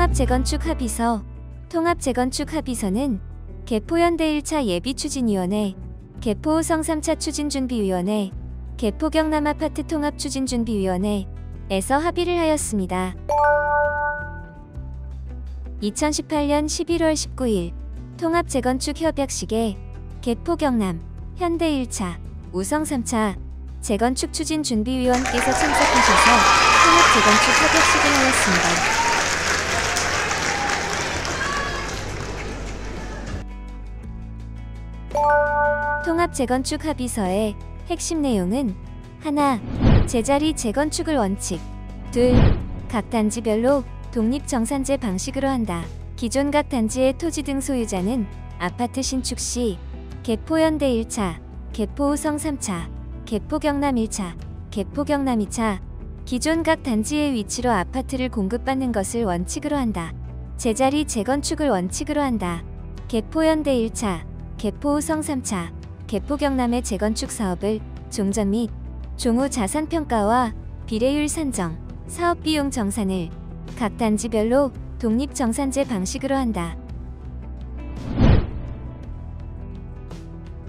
통합재건축합의서. 통합재건축합의서는 개포현대 1차 예비추진위원회, 개포우성 3차 추진준비위원회, 개포경남아파트 통합추진준비위원회에서 합의를 하였습니다. 2018년 11월 19일 통합재건축 협약식에 개포경남, 현대 1차, 우성 3차 재건축추진준비위원께서 참석하셔서 통합재건축 협약식을 하였습니다. 통합재건축 합의서의 핵심 내용은: 하나, 제자리 재건축을 원칙. 둘, 각 단지별로 독립정산제 방식으로 한다. 기존 각 단지의 토지 등 소유자는 아파트 신축 시 개포현대 1차, 개포우성 3차, 개포경남 1차, 개포경남 2차 기존 각 단지의 위치로 아파트를 공급받는 것을 원칙으로 한다. 제자리 재건축을 원칙으로 한다. 개포현대 1차, 개포우성 3차, 개포경남의 재건축 사업을 종전 및 종후 자산평가와 비례율 산정, 사업비용 정산을 각 단지별로 독립정산제 방식으로 한다.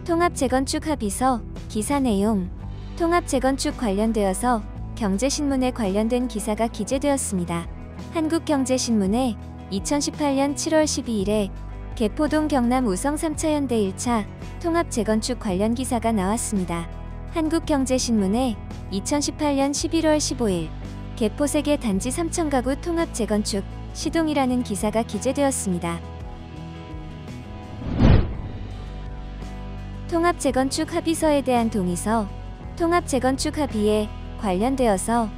통합재건축 합의서 기사 내용. 통합재건축 관련되어서 경제신문에 관련된 기사가 기재되었습니다. 한국경제신문에 2018년 7월 12일에 개포동 경남 우성 3차 현대 1차 통합재건축 관련 기사가 나왔습니다. 한국경제신문에 2018년 11월 15일 개포세계 단지 3,000가구 통합재건축 시동이라는 기사가 기재되었습니다. 통합재건축 합의서에 대한 동의서. 통합재건축 합의에 관련되어서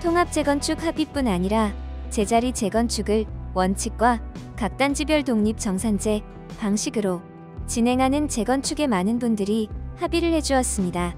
통합재건축 합의뿐 아니라 제자리 재건축을 원칙과 각 단지별 독립정산제 방식으로 진행하는 재건축에 많은 분들이 합의를 해주었습니다.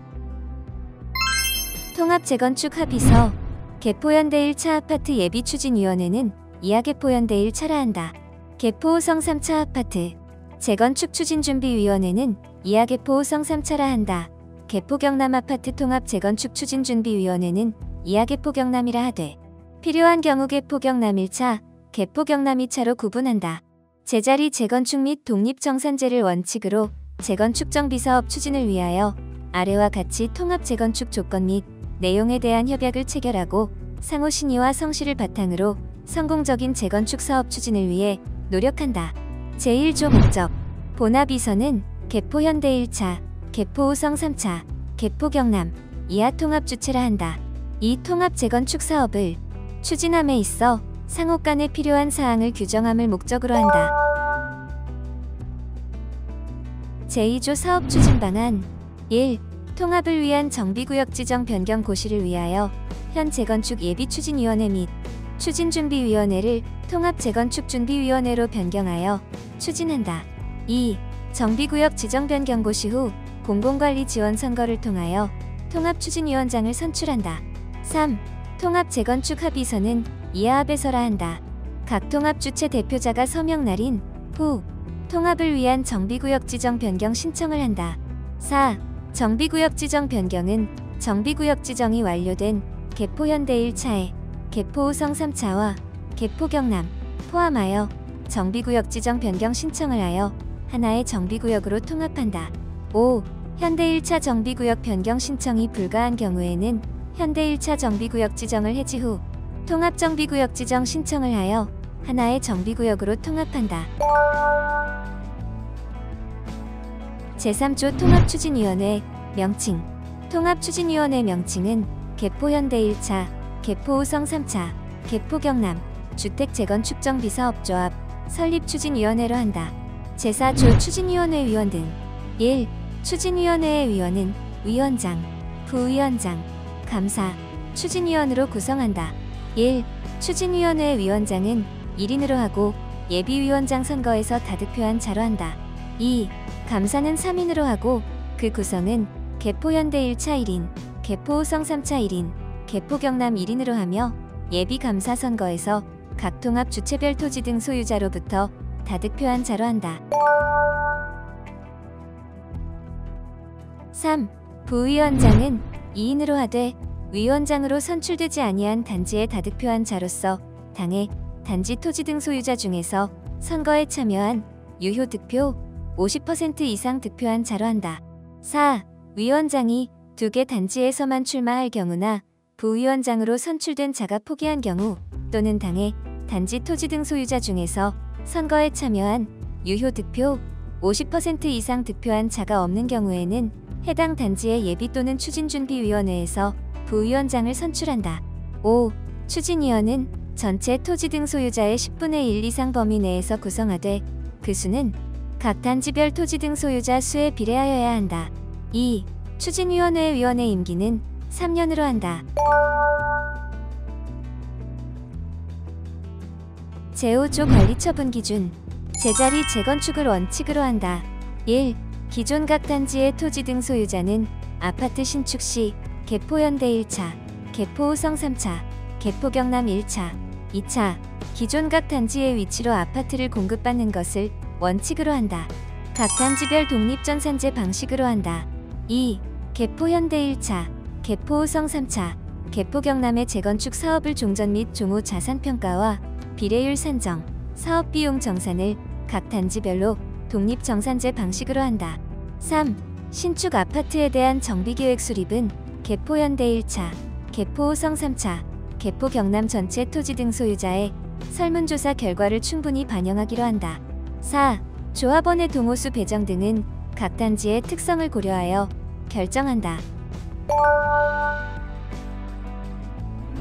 통합재건축 합의서. 개포현대 1차 아파트 예비추진위원회는 이하 개포현대 1차라 한다. 개포우성 3차 아파트 재건축 추진준비위원회는 이하 개포우성 3차라 한다. 개포경남 아파트 통합재건축 추진준비위원회는 이하 개포경남이라 하되 필요한 경우 개포경남 1차, 개포경남 2차로 구분한다. 제자리 재건축 및 독립정산제를 원칙으로 재건축 정비사업 추진을 위하여 아래와 같이 통합재건축 조건 및 내용에 대한 협약을 체결하고 상호 신의와 성실을 바탕으로 성공적인 재건축 사업 추진을 위해 노력한다. 제1조 목적. 본합의서는 개포현대 1차, 개포우성 3차, 개포경남 이하 통합주체라 한다. 이 통합재건축 사업을 추진함에 있어 상호 간에 필요한 사항을 규정함을 목적으로 한다. 제2조 사업 추진 방안. 1. 통합을 위한 정비구역 지정 변경 고시를 위하여 현 재건축 예비추진위원회 및 추진준비위원회를 통합재건축준비위원회로 변경하여 추진한다. 2. 정비구역 지정 변경 고시 후 공공관리 지원 선거를 통하여 통합추진위원장을 선출한다. 3. 통합재건축 합의서는 이하 합의서라 한다. 각 통합주체 대표자가 서명 날인 후 통합을 위한 정비구역 지정 변경 신청을 한다. 4. 정비구역 지정 변경은 정비구역 지정이 완료된 개포현대 1차에 개포우성 3차와 개포경남 포함하여 정비구역 지정 변경 신청을 하여 하나의 정비구역으로 통합한다. 5. 현대 1차 정비구역 변경 신청이 불가한 경우에는 현대 1차 정비구역 지정을 해지 후 통합정비구역 지정 신청을 하여 하나의 정비구역으로 통합한다. 제3조 통합추진위원회 명칭. 통합추진위원회 명칭은 개포현대 1차, 개포우성 3차, 개포경남 주택재건축정비사업조합 설립추진위원회로 한다. 제4조 추진위원회 위원 등. 1. 추진위원회의 위원은 위원장, 부위원장, 감사, 추진위원으로 구성한다. 1. 추진위원회 위원장은 1인으로 하고 예비위원장 선거에서 다득표한 자로 한다. 2. 감사는 3인으로 하고 그 구성은 개포현대 1차 1인, 개포우성 3차 1인, 개포경남 1인으로 하며 예비감사 선거에서 각 통합 주체별 토지 등 소유자로부터 다득표한 자로 한다. 3. 부위원장은 2인으로 하되 위원장으로 선출되지 아니한 단지에 다득표한 자로서 당의 단지 토지 등 소유자 중에서 선거에 참여한 유효 득표 50% 이상 득표한 자로 한다. 4. 위원장이 2개 단지에서만 출마할 경우나 부위원장으로 선출된 자가 포기한 경우 또는 당의 단지 토지 등 소유자 중에서 선거에 참여한 유효 득표 50% 이상 득표한 자가 없는 경우에는 해당 단지의 예비 또는 추진준비위원회에서 부위원장을 선출한다. 5. 추진위원은 전체 토지 등 소유자의 10분의 1 이상 범위 내에서 구성하되 그 수는 각 단지별 토지 등 소유자 수에 비례하여야 한다. 2. 추진위원회 위원회 임기는 3년으로 한다. 제5조 관리처분 기준 제자리 재건축을 원칙으로 한다. 1. 기존 각 단지의 토지 등 소유자는 아파트 신축 시 개포현대 1차, 개포우성 3차, 개포경남 1차, 2차 기존 각 단지의 위치로 아파트를 공급받는 것을 원칙으로 한다. 각 단지별 독립전산제 방식으로 한다. 2. 개포현대 1차, 개포우성 3차, 개포경남의 재건축 사업을 종전 및 종후 자산평가와 비례율 산정, 사업비용 정산을 각 단지별로 독립정산제 방식으로 한다. 3. 신축 아파트에 대한 정비계획 수립은 개포현대 1차, 개포우성 3차, 개포경남 전체 토지 등 소유자의 설문조사 결과를 충분히 반영하기로 한다. 4. 조합원의 동호수 배정 등은 각 단지의 특성을 고려하여 결정한다.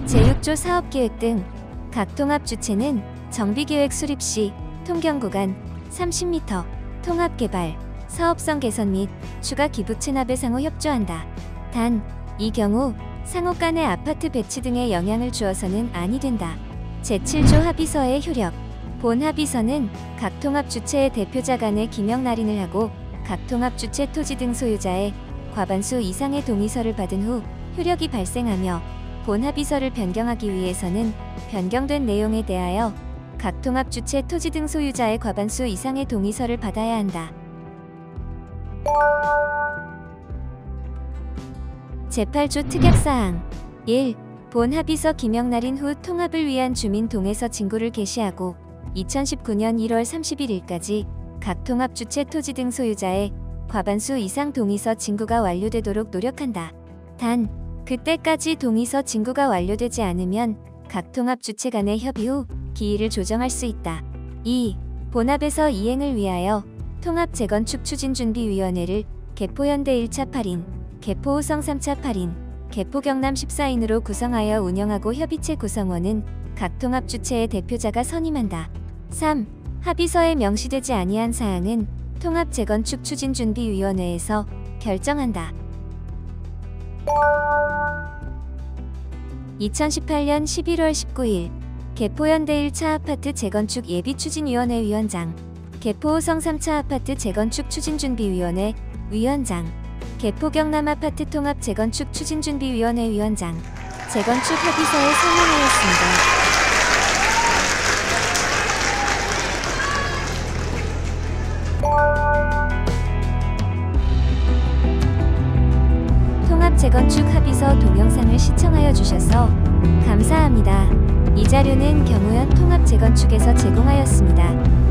제6조 사업계획 등 각 통합주체는 정비계획 수립 시 통경구간 30m 통합개발, 사업성 개선 및 추가 기부 체납에 상호 협조한다. 단, 이 경우 상호 간의 아파트 배치 등에 영향을 주어서는 아니 된다. 제7조 합의서의 효력 본 합의서는 각 통합주체의 대표자 간의 기명 날인을 하고 각 통합주체 토지 등 소유자의 과반수 이상의 동의서를 받은 후 효력이 발생하며 본 합의서를 변경하기 위해서는 변경된 내용에 대하여 각 통합주체 토지 등 소유자의 과반수 이상의 동의서를 받아야 한다. 제8조 특약사항 1. 본 합의서 기명 날인 후 통합을 위한 주민 동의서 진구를 개시하고 2019년 1월 31일까지 각 통합주체 토지 등 소유자의 과반수 이상 동의서 진구가 완료되도록 노력한다. 단, 그때까지 동의서 진구가 완료되지 않으면 각 통합주체 간의 협의 후 기일을 조정할 수 있다. 2. 본합에서 이행을 위하여 통합재건축추진준비위원회를 개포현대 1차 8인, 개포우성 3차 8인, 개포경남 14인으로 구성하여 운영하고 협의체 구성원은 각 통합주체의 대표자가 선임한다. 3. 합의서에 명시되지 아니한 사항은 통합재건축추진준비위원회에서 결정한다. 2018년 11월 19일 개포현대 1차 아파트 재건축 예비추진위원회 위원장, 개포우성 3차 아파트 재건축 추진준비위원회 위원장, 개포경남 아파트 통합 재건축 추진준비위원회 위원장 재건축 합의서에 서명하였습니다. 재건축 합의서 동영상을 시청하여 주셔서 감사합니다. 이 자료는 경우현 통합재건축에서 제공하였습니다.